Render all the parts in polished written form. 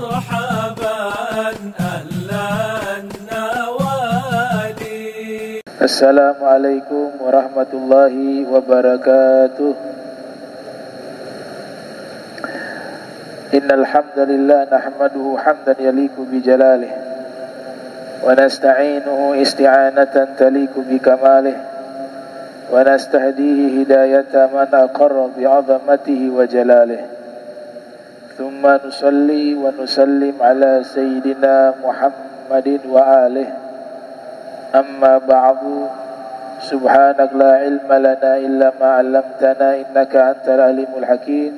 مرحبا أهلا النوادي. السلام عليكم ورحمة الله وبركاته. إن الحمد لله نحمده حمدا يليق بجلاله ونستعينه استعانة تليق بكماله ونستهديه هداية من أقر بعظمته وجلاله ثم نصلي ونسلم على سيدنا محمد وآله أما بعد سبحانك لا علم لنا إلا ما علمتنا إنك أنت العليم الحكيم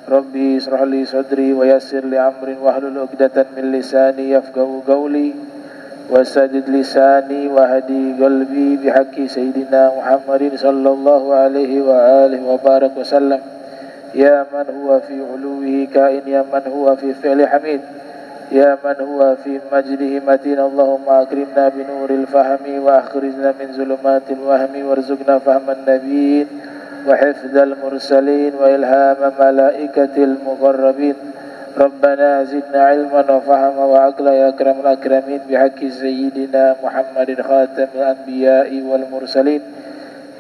ربي اشرح لي صدري ويسر لي أمري واحلل عقدة من لساني يفقهوا قولي وسدد لساني وهدي قلبي بحق سيدنا محمد صلى الله عليه وآله وبارك وسلم يا من هو في علوه كائن يا من هو في فعل حميد يا من هو في مجده متين اللهم أكرمنا بنور الفهم وأخرجنا من ظلمات الوهم وارزقنا فهم النبيين وحفظ المرسلين وإلهام ملائكة المقربين ربنا زدنا علما وفهما وعقلا يا أكرم الأكرمين بحق سيدنا محمد خاتم الأنبياء والمرسلين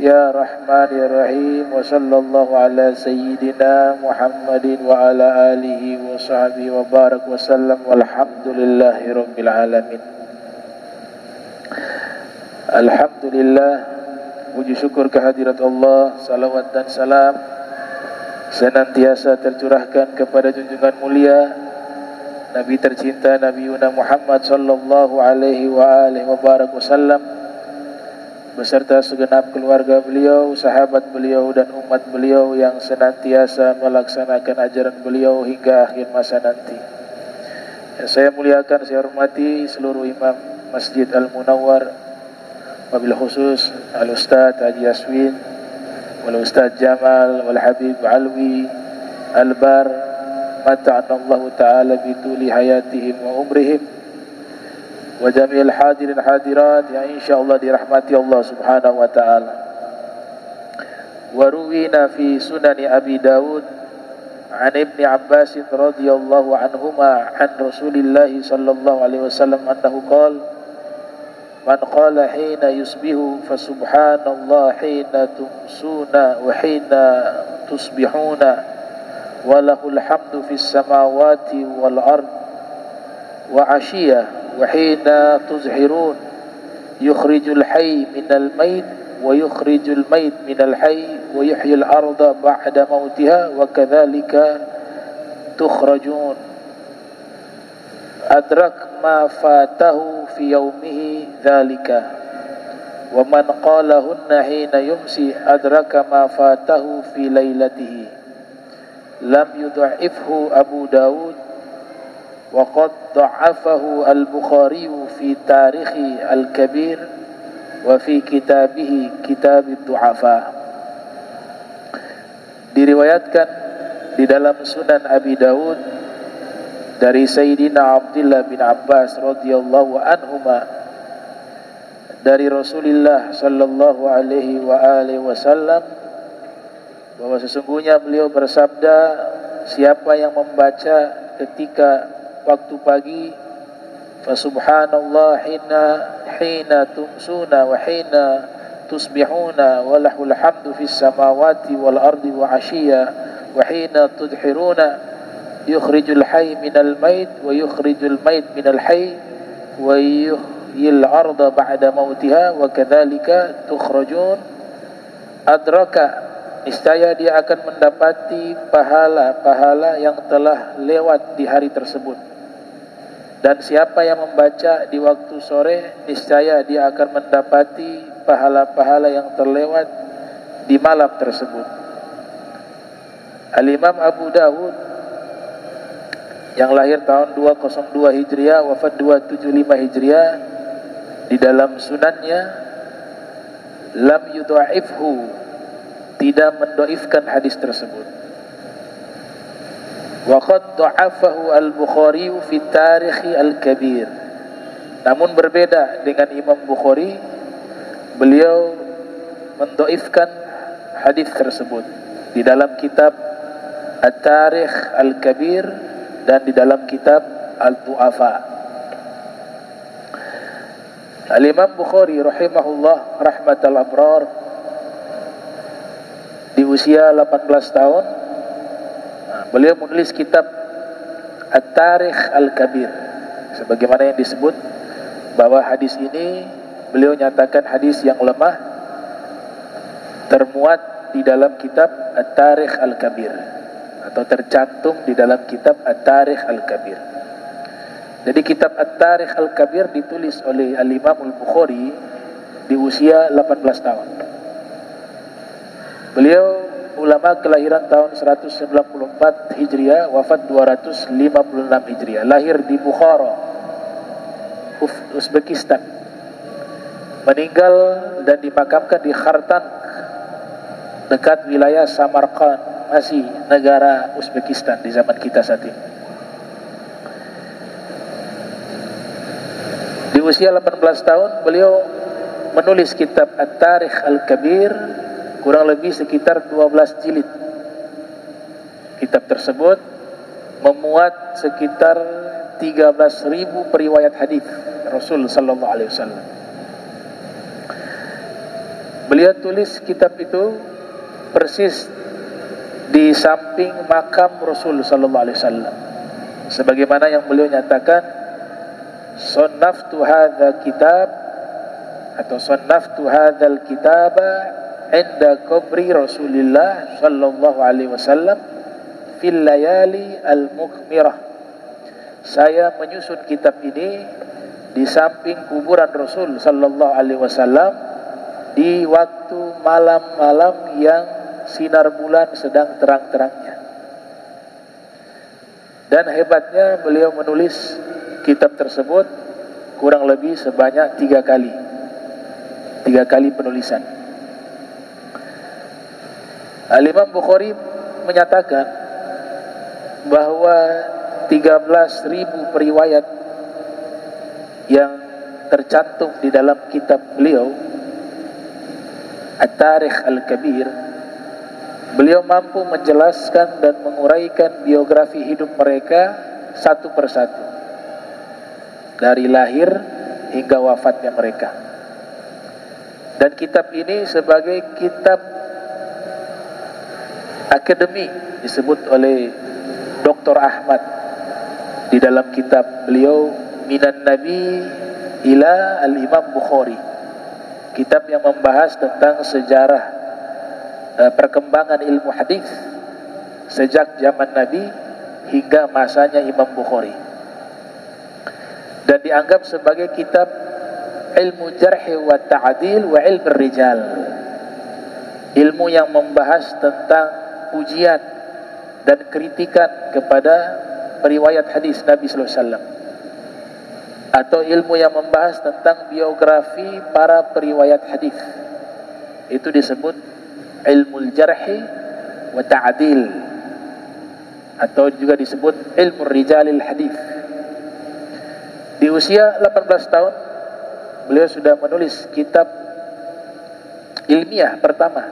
يا رحمن يا رحيم وصلى الله على سيدنا محمد وعلى آله وصحبه وبارك وسلم والحمد لله رب العالمين. Alhamdulillah, puji syukur kehadirat Allah, salawat dan salam senantiasa tercurahkan kepada junjungan mulia Nabi tercinta Nabi Muhammad sallallahu alaihi wa alihi wa barak wasallam beserta segenap keluarga beliau, sahabat beliau dan umat beliau yang senantiasa melaksanakan ajaran beliau hingga akhir masa nanti. Yang saya muliakan, saya hormati seluruh imam Masjid Al-Munawwar, wabil khusus Al-Ustadz Haji Yaswin, wal Ustadz Jamal, wal Habib Alwi Al-Bar, mata'anallahu ta'ala bituli hayatihim wa umrihim, wa jami'il hadirin hadirat yang insyaallah dirahmati Allah subhanahu wa ta'ala. Wa ruwina fi sunani Abi Dawud an Ibni Abbas radhiyallahu anhuma an Rasulillahi sallallahu alaihi wasallam annahu qala man qala hina yusbihu fa subhanallah hina tumsuna wa hina tusbihuna wa lahul hamdu fis samawati wal ard wa ashiyah wa hina tuzhirun yukhrijul hayy minal mayt wa yukhrijul mayt minal hayy wa yuhyil arda ba'da mautiha wa kadzalika tukhrajun adrak ma fatahu fi yaumihi dzalika wa man qalahunna hina yumsi adraka ma fatahu fi lailatihi lam yudha'ifhu Abu Dawud wa qad dha'afahu Al-Bukhari fi Tarikhi Al-Kabir wa fi kitabihi Kitab Ad-Du'afa. Diriwayatkan di dalam Sunan Abi Dawud dari Sayyidina Abdullah bin Abbas radhiyallahu anhuma dari Rasulullah sallallahu alaihi wa alihi wasallam bahwa sesungguhnya beliau bersabda, siapa yang membaca ketika waktu pagi fa subhanallah hina tumsuna wa hina tusbihuna wa lahul hamdu fis samawati wal ardi wa ashiya wa hina tudhiruna yukhrijul hayy minal mayt wa yukhrijul mayt minal hayy wa yuhyil arda ba'da mautiha wa kadzalika tukhrajun adraka, niscaya dia akan mendapati pahala-pahala yang telah lewat di hari tersebut. Dan siapa yang membaca di waktu sore, niscaya dia akan mendapati pahala-pahala yang terlewat di malam tersebut. Al-Imam Abu Dawud yang lahir tahun 202 Hijriah, wafat 275 Hijriah, di dalam sunannya lam yudha'ifhu, tidak mendoifkan hadis tersebut. Wa qad dha'afahu Al-Bukhari fi Tarikhi Al-Kabir. Namun berbeda dengan Imam Bukhari, beliau mendoifkan hadis tersebut di dalam kitab At-Tarikh Al-Kabir dan di dalam kitab Al-Du'afa. Al-Imam Bukhari rahimahullah rahmatal abrar di usia 18 tahun beliau menulis kitab At-Tarikh Al-Kabir, sebagaimana yang disebut bahwa hadis ini beliau nyatakan hadis yang lemah termuat di dalam kitab At-Tarikh Al-Kabir atau tercantum di dalam kitab At-Tarikh Al-Kabir. Jadi kitab At-Tarikh Al-Kabir ditulis oleh Al-Imam Al-Bukhari di usia 18 tahun. Beliau ulama kelahiran tahun 194 Hijriah, wafat 256 Hijriah. Lahir di Bukhara, Uzbekistan. Meninggal dan dimakamkan di Khartan, dekat wilayah Samarkand, masih negara Uzbekistan di zaman kita saat ini. Di usia 18 tahun beliau menulis kitab At-Tarikh Al-Kabir, kurang lebih sekitar 12 jilid. Kitab tersebut memuat sekitar 13.000 periwayat hadis Rasul sallallahu alaihi wasallam. Beliau tulis kitab itu persis di samping makam Rasul sallallahu alaihi wasallam. Sebagaimana yang beliau nyatakan, "Sannaftu hadza kitab" atau "Sannaftu hadzal kitaba 'inda qabri Rasulillah sallallahu alaihi wasallam fil layali al-mukmirah." Saya menyusun kitab ini di samping kuburan Rasul sallallahu alaihi wasallam di waktu malam-malam yang sinar bulan sedang terang-terangnya. Dan hebatnya beliau menulis kitab tersebut kurang lebih sebanyak 3 kali. 3 kali penulisan. Al-Imam Bukhari menyatakan bahwa 13.000 periwayat yang tercantum di dalam kitab beliau At-Tarikh Al-Kabir, beliau mampu menjelaskan dan menguraikan biografi hidup mereka satu persatu, dari lahir hingga wafatnya mereka. Dan kitab ini sebagai kitab akademik disebut oleh Dr. Ahmad di dalam kitab beliau Minan Nabi ila Al-Imam Bukhari, kitab yang membahas tentang sejarah perkembangan ilmu hadis sejak zaman Nabi hingga masanya Imam Bukhari, dan dianggap sebagai kitab ilmu jarh wa ta'dil wa ilmu rijal, ilmu yang membahas tentang pujian dan kritikan kepada periwayat hadis Nabi sallallahu alaihi wasallam, atau ilmu yang membahas tentang biografi para periwayat hadis. Itu disebut ilmu jarh wa ta'dil, atau juga disebut ilmu rijalil hadis. Di usia 18 tahun beliau sudah menulis kitab ilmiah pertama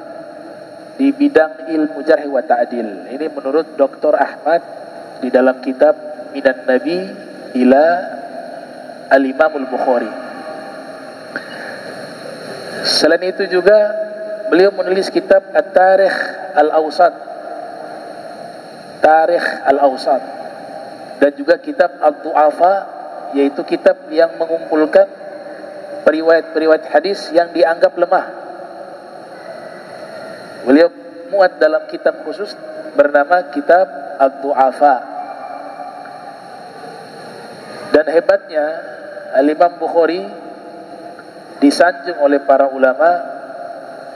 di bidang ilmu jarh wa ta'dil. Ini menurut Dr. Ahmad di dalam kitab Minan Nabi ila Al-Imam Al-Bukhari. Selain itu juga beliau menulis kitab At-Tarikh Al-Awsat, Tarikh Al-Awsat, dan juga kitab Al-Du'afa, yaitu kitab yang mengumpulkan periwayat-periwayat hadis yang dianggap lemah. Beliau muat dalam kitab khusus bernama kitab Al-Du'afa. Dan hebatnya Al-Imam Bukhari disanjung oleh para ulama,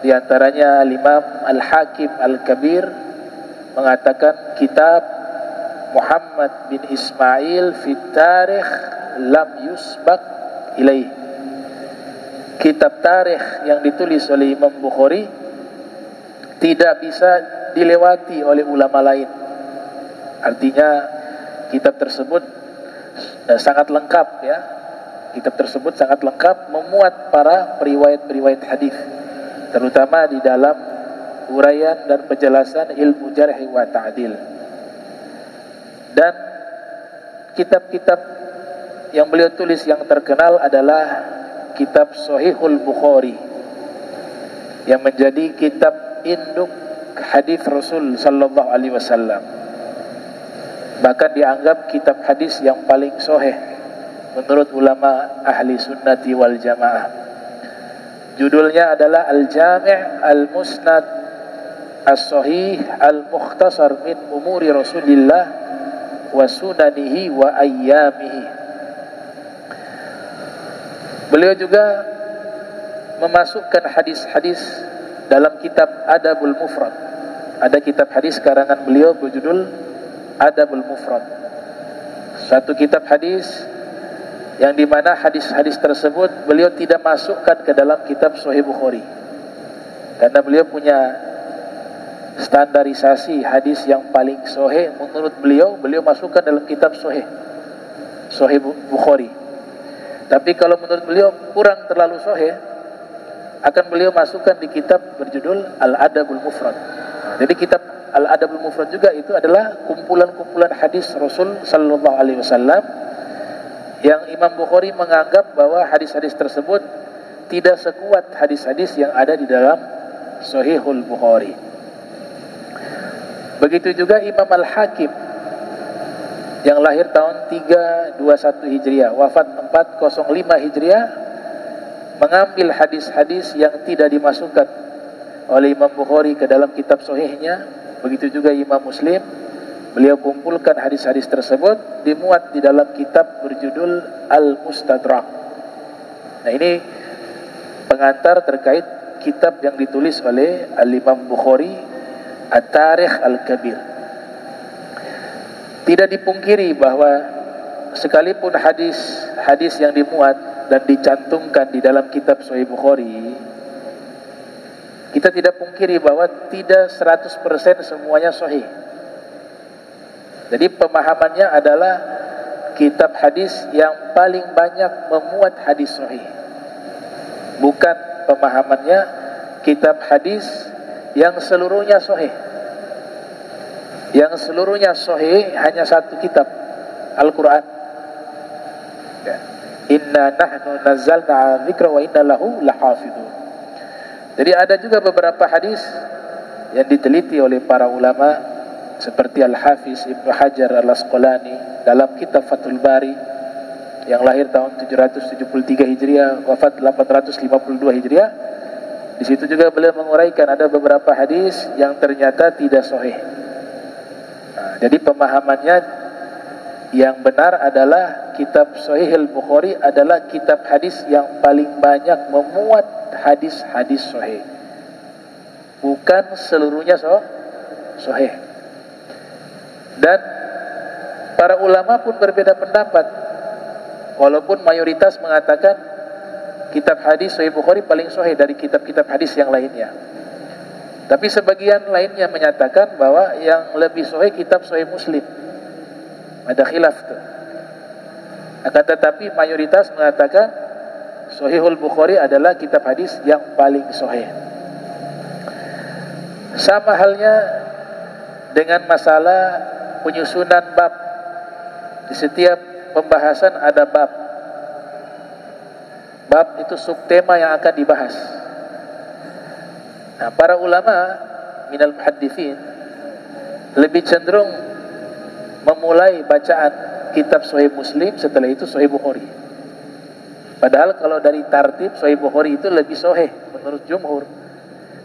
di antaranya Al-Imam Al-Hakim Al-Kabir mengatakan kitab Muhammad bin Ismail fi tarikh lam yusbaq ilaih. Kitab tarikh yang ditulis oleh Imam Bukhari tidak bisa dilewati oleh ulama lain. Artinya kitab tersebut sangat lengkap ya. Kitab tersebut sangat lengkap, memuat para periwayat-periwayat hadis, terutama di dalam uraian dan penjelasan ilmu jarh wa ta'dil. Dan kitab-kitab yang beliau tulis yang terkenal adalah kitab Sahihul Bukhari, yang menjadi kitab induk hadis Rasul sallallahu alaihi wasallam. Bahkan dianggap kitab hadis yang paling sahih menurut ulama ahli sunnati wal jamaah. Judulnya adalah Al-Jami' Al-Musnad As-Sahih Al-Mukhtasar min Umuri Rasulillah wa Sunanihi wa Ayyamihi. Beliau juga memasukkan hadis-hadis dalam kitab Adabul Mufrad. Ada kitab hadis karangan beliau berjudul Adabul Mufrad. Satu kitab hadis yang dimana hadis-hadis tersebut beliau tidak masukkan ke dalam kitab Sahih Bukhari, karena beliau punya standarisasi hadis yang paling sahih menurut beliau masukkan dalam kitab Sahih Bukhari. Tapi kalau menurut beliau kurang terlalu sahih, akan beliau masukkan di kitab berjudul Al-Adabul Mufrad. Jadi kitab Al-Adabul Mufrad juga itu adalah kumpulan-kumpulan hadis Rasul sallallahu alaihi wasallam yang Imam Bukhari menganggap bahwa hadis-hadis tersebut tidak sekuat hadis-hadis yang ada di dalam Sahihul Bukhari. Begitu juga Imam Al-Hakim yang lahir tahun 321 Hijriah, wafat 405 Hijriah, mengambil hadis-hadis yang tidak dimasukkan oleh Imam Bukhari ke dalam kitab sahihnya. Begitu juga Imam Muslim, beliau kumpulkan hadis-hadis tersebut, dimuat di dalam kitab berjudul Al-Mustadrak. Nah, ini pengantar terkait kitab yang ditulis oleh Al-Imam Bukhari, At-Tarikh Al-Kabir. Tidak dipungkiri bahwa sekalipun hadis-hadis yang dimuat dan dicantumkan di dalam kitab Sahih Bukhari, kita tidak pungkiri bahwa tidak 100% semuanya sahih. Jadi pemahamannya adalah kitab hadis yang paling banyak memuat hadis sahih. Bukan pemahamannya kitab hadis yang seluruhnya sahih. Yang seluruhnya sahih hanya satu kitab, Al-Quran. Ya. Inna nahnu nazzalna dzikra wa inna lahu lahafidun. Jadi ada juga beberapa hadis yang diteliti oleh para ulama seperti Al-Hafiz Ibnu Hajar Al-Asqalani dalam kitab Fathul Bari yang lahir tahun 773 Hijriah, wafat 852 Hijriah. Di situ juga beliau menguraikan ada beberapa hadis yang ternyata tidak sahih. Nah, jadi pemahamannya yang benar adalah kitab Sahih Al-Bukhari adalah kitab hadis yang paling banyak memuat hadis-hadis sahih. Bukan seluruhnya sahih. Dan para ulama pun berbeda pendapat. Walaupun mayoritas mengatakan kitab hadis Sahih Bukhari paling sahih dari kitab-kitab hadis yang lainnya, tapi sebagian lainnya menyatakan bahwa yang lebih sahih kitab Sahih Muslim. Ada khilaf tuh. Akan tetapi mayoritas mengatakan Sahihul Bukhari adalah kitab hadis yang paling sahih. Sama halnya dengan masalah penyusunan bab. Di setiap pembahasan ada bab. Bab itu subtema yang akan dibahas. Nah, para ulama minal muhadditsin lebih cenderung memulai bacaan kitab Sahih Muslim, setelah itu Sahih Bukhari. Padahal kalau dari tartib Sahih Bukhari itu lebih sahih menurut jumhur.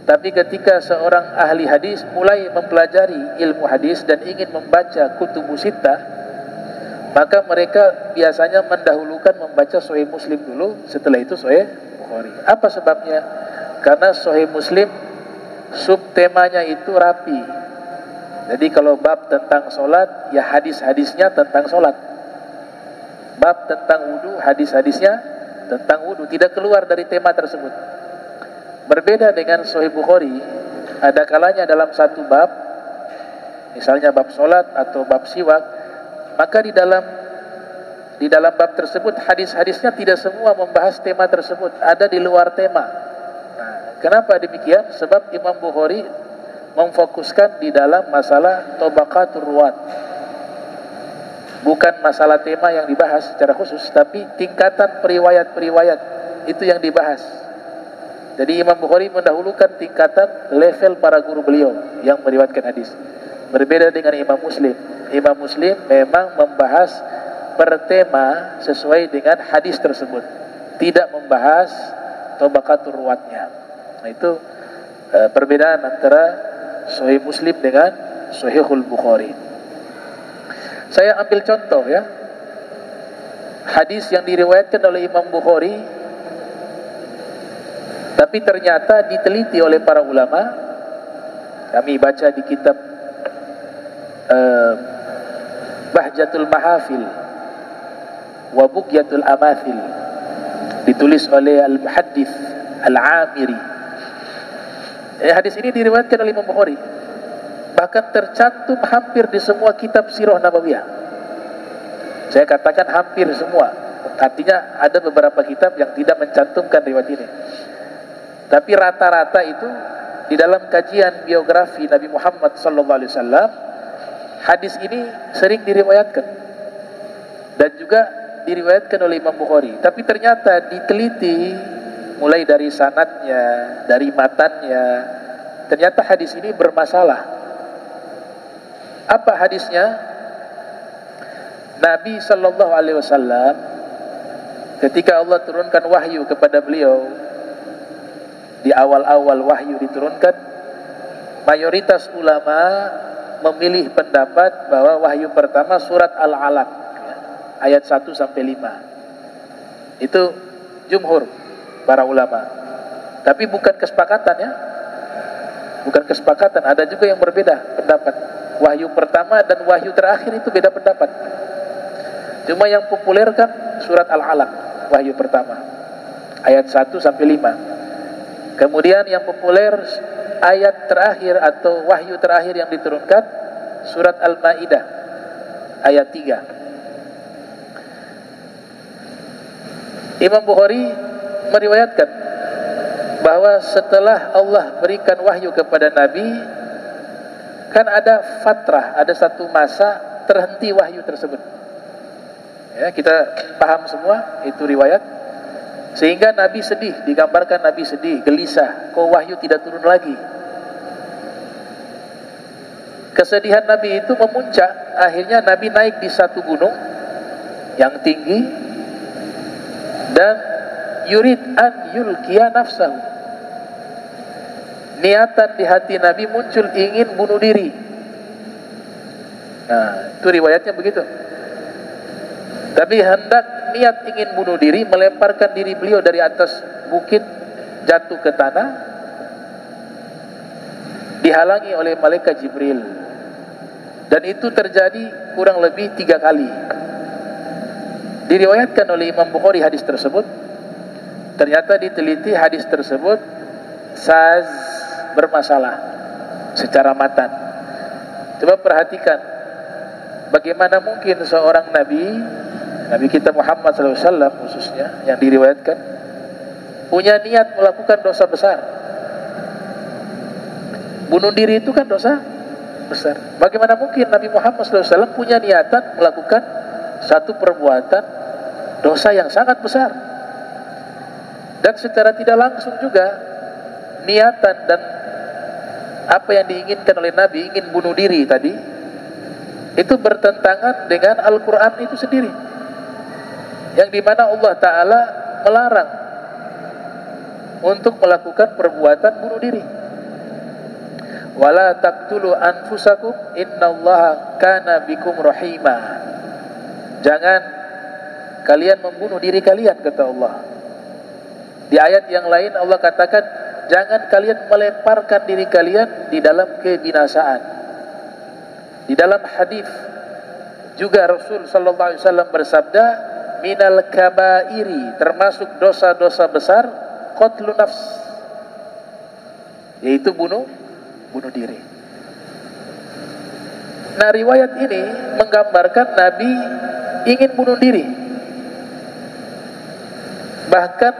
Tapi ketika seorang ahli hadis mulai mempelajari ilmu hadis dan ingin membaca kutubus sittah, maka mereka biasanya mendahulukan membaca Sahih Muslim dulu, setelah itu Sahih Bukhari. Apa sebabnya? Karena Sahih Muslim subtemanya itu rapi. Jadi kalau bab tentang solat, ya hadis-hadisnya tentang solat. Bab tentang wudu, hadis-hadisnya tentang wudu, tidak keluar dari tema tersebut. Berbeda dengan Sahih Bukhari, ada kalanya dalam satu bab, misalnya bab solat atau bab siwak, maka di dalam bab tersebut hadis-hadisnya tidak semua membahas tema tersebut, ada di luar tema. Nah, kenapa demikian? Sebab Imam Bukhari memfokuskan di dalam masalah tabaqatur ruwat. Bukan masalah tema yang dibahas secara khusus, tapi tingkatan periwayat-periwayat itu yang dibahas. Jadi Imam Bukhari mendahulukan tingkatan level para guru beliau yang meriwayatkan hadis. Berbeda dengan Imam Muslim. Imam Muslim memang membahas per tema sesuai dengan hadis tersebut, tidak membahas tabaqatur ruwatnya. Nah, itu perbedaan antara Sahih Muslim dengan Sahihul Bukhari. Saya ambil contoh ya, hadis yang diriwayatkan oleh Imam Bukhari tapi ternyata diteliti oleh para ulama. Kami baca di kitab Bahjatul Mahafil wa Bughyatul Amathil, ditulis oleh Al-Muhaddits Al-Amiri. Hadis ini diriwayatkan oleh Imam Bukhari, bahkan tercantum hampir di semua kitab Sirah Nabawiyah. Saya katakan hampir semua, artinya ada beberapa kitab yang tidak mencantumkan riwayat ini. Tapi rata-rata itu di dalam kajian biografi Nabi Muhammad SAW, hadis ini sering diriwayatkan dan juga diriwayatkan oleh Imam Bukhari. Tapi ternyata diteliti mulai dari sanadnya, dari matannya, ternyata hadis ini bermasalah. Apa hadisnya? Nabi SAW ketika Allah turunkan wahyu kepada beliau, di awal-awal wahyu diturunkan, mayoritas ulama memilih pendapat bahwa wahyu pertama surat Al-Alaq ayat 1 sampai 5. Itu jumhur para ulama. Tapi bukan kesepakatan ya. Bukan kesepakatan, ada juga yang berbeda pendapat. Wahyu pertama dan wahyu terakhir itu beda pendapat. Cuma yang populer kan surat Al-Alaq, wahyu pertama ayat 1 sampai 5. Kemudian yang populer ayat terakhir atau wahyu terakhir yang diturunkan surat Al-Maidah ayat 3. Imam Bukhari meriwayatkan bahwa setelah Allah berikan wahyu kepada Nabi, kan ada fatrah, ada satu masa terhenti wahyu tersebut. Ya, kita paham semua itu riwayat. Sehingga Nabi sedih, digambarkan Nabi sedih, gelisah, kok wahyu tidak turun lagi. Kesedihan Nabi itu memuncak, akhirnya Nabi naik di satu gunung yang tinggi dan yurid an yulqiya nafsahu. Niatan di hati Nabi muncul ingin bunuh diri. Nah, itu riwayatnya begitu. Tapi hendak niat ingin bunuh diri, melemparkan diri beliau dari atas bukit jatuh ke tanah, dihalangi oleh malaikat Jibril. Dan itu terjadi kurang lebih 3 kali. Diriwayatkan oleh Imam Bukhari hadis tersebut. Ternyata diteliti hadis tersebut saz, bermasalah secara matan. Coba perhatikan, bagaimana mungkin seorang Nabi kita Muhammad SAW khususnya yang diriwayatkan punya niat melakukan dosa besar. Bunuh diri itu kan dosa besar. Bagaimana mungkin Nabi Muhammad SAW punya niatan melakukan satu perbuatan dosa yang sangat besar? Dan secara tidak langsung juga niatan dan apa yang diinginkan oleh Nabi, ingin bunuh diri tadi, itu bertentangan dengan Al-Quran itu sendiri, yang dimana Allah Ta'ala melarang untuk melakukan perbuatan bunuh diri. Wala taqtulu anfusakum innallaha kana bikum rahima. Jangan kalian membunuh diri kalian, kata Allah. Di ayat yang lain Allah katakan, jangan kalian melemparkan diri kalian di dalam kebinasaan. Di dalam hadis juga Rasul sallallahu alaihi wasallam bersabda, minal kabairi, termasuk dosa-dosa besar, qatlun nafs, yaitu bunuh diri. Nah, riwayat ini menggambarkan Nabi ingin bunuh diri, bahkan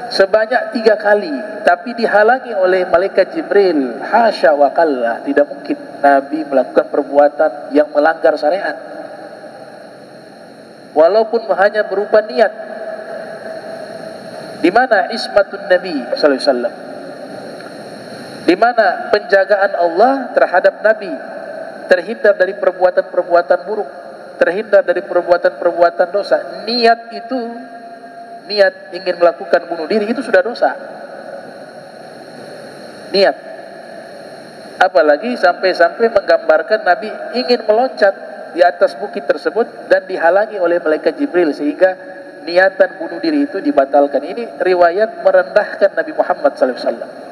sebanyak 3 kali, tapi dihalangi oleh malaikat Jibril. Hasya wa kalla, tidak mungkin Nabi melakukan perbuatan yang melanggar syariat. walaupun hanya berupa niat. Di mana ismatun Nabi sallallahu alaihi wasallam? Di mana penjagaan Allah terhadap Nabi, terhindar dari perbuatan-perbuatan buruk, terhindar dari perbuatan-perbuatan dosa. Niat itu, niat ingin melakukan bunuh diri itu sudah dosa. Niat. Apalagi sampai-sampai menggambarkan Nabi ingin meloncat di atas bukit tersebut dan dihalangi oleh malaikat Jibril sehingga niatan bunuh diri itu dibatalkan. Ini riwayat merendahkan Nabi Muhammad SAW.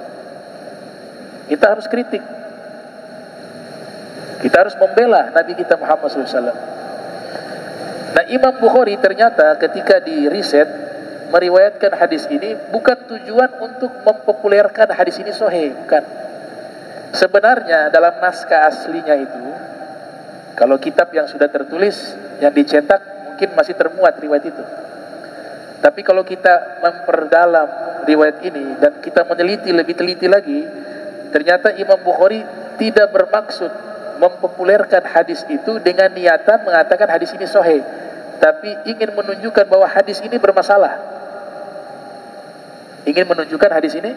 Kita harus kritik. Kita harus membela Nabi kita Muhammad SAW. Nah, Imam Bukhari ternyata ketika di riset meriwayatkan hadis ini bukan tujuan untuk mempopulerkan hadis ini sahih, bukan. Sebenarnya dalam naskah aslinya itu, kalau kitab yang sudah tertulis, yang dicetak, mungkin masih termuat riwayat itu. Tapi kalau kita memperdalam riwayat ini dan kita meneliti lebih teliti lagi, ternyata Imam Bukhari tidak bermaksud mempopulerkan hadis itu dengan niatan mengatakan hadis ini sahih, tapi ingin menunjukkan bahwa hadis ini bermasalah. Ingin menunjukkan hadis ini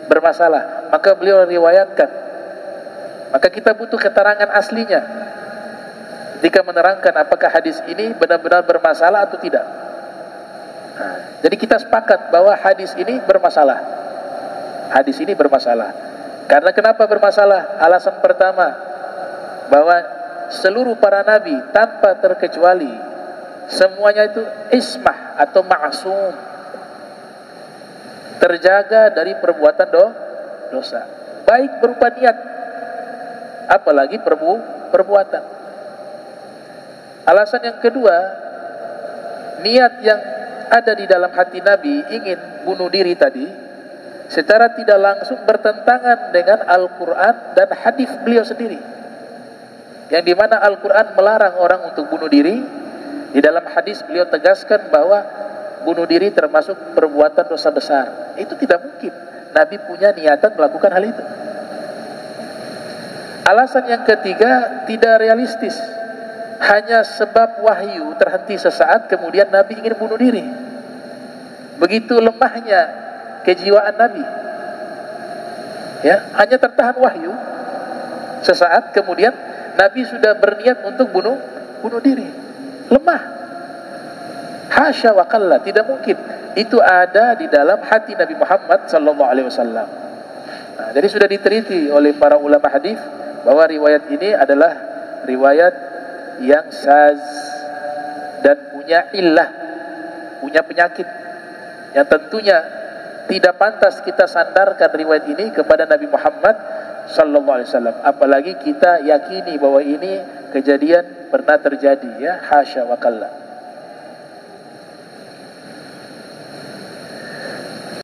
bermasalah, maka beliau riwayatkan. Maka kita butuh keterangan aslinya ketika menerangkan apakah hadis ini benar-benar bermasalah atau tidak. Nah, jadi kita sepakat bahwa hadis ini bermasalah. Hadis ini bermasalah. Karena kenapa bermasalah? Alasan pertama, bahwa seluruh para nabi tanpa terkecuali semuanya itu ismah atau ma'sum, terjaga dari perbuatan dosa, baik berupa niat apalagi perbuatan. Alasan yang kedua, niat yang ada di dalam hati Nabi ingin bunuh diri tadi secara tidak langsung bertentangan dengan Al-Quran dan hadis beliau sendiri, yang dimana Al-Quran melarang orang untuk bunuh diri. Di dalam hadis beliau tegaskan bahwa bunuh diri termasuk perbuatan dosa besar. Itu tidak mungkin Nabi punya niatan melakukan hal itu. Alasan yang ketiga, tidak realistis. Hanya sebab wahyu terhenti sesaat kemudian Nabi ingin bunuh diri. Begitu lemahnya kejiwaan Nabi. Ya, hanya tertahan wahyu sesaat kemudian Nabi sudah berniat untuk bunuh diri. Lemah. Hasya wa qalla, tidak mungkin. Itu ada di dalam hati Nabi Muhammad sallallahu alaihi wasallam. Nah, jadi sudah diteliti oleh para ulama hadis bahwa riwayat ini adalah riwayat yang syaz dan punya illah, punya penyakit yang tentunya tidak pantas kita sandarkan riwayat ini kepada Nabi Muhammad sallallahu alaihi wasallam. Apalagi kita yakini bahwa ini kejadian pernah terjadi, ya, hasya wa qalla.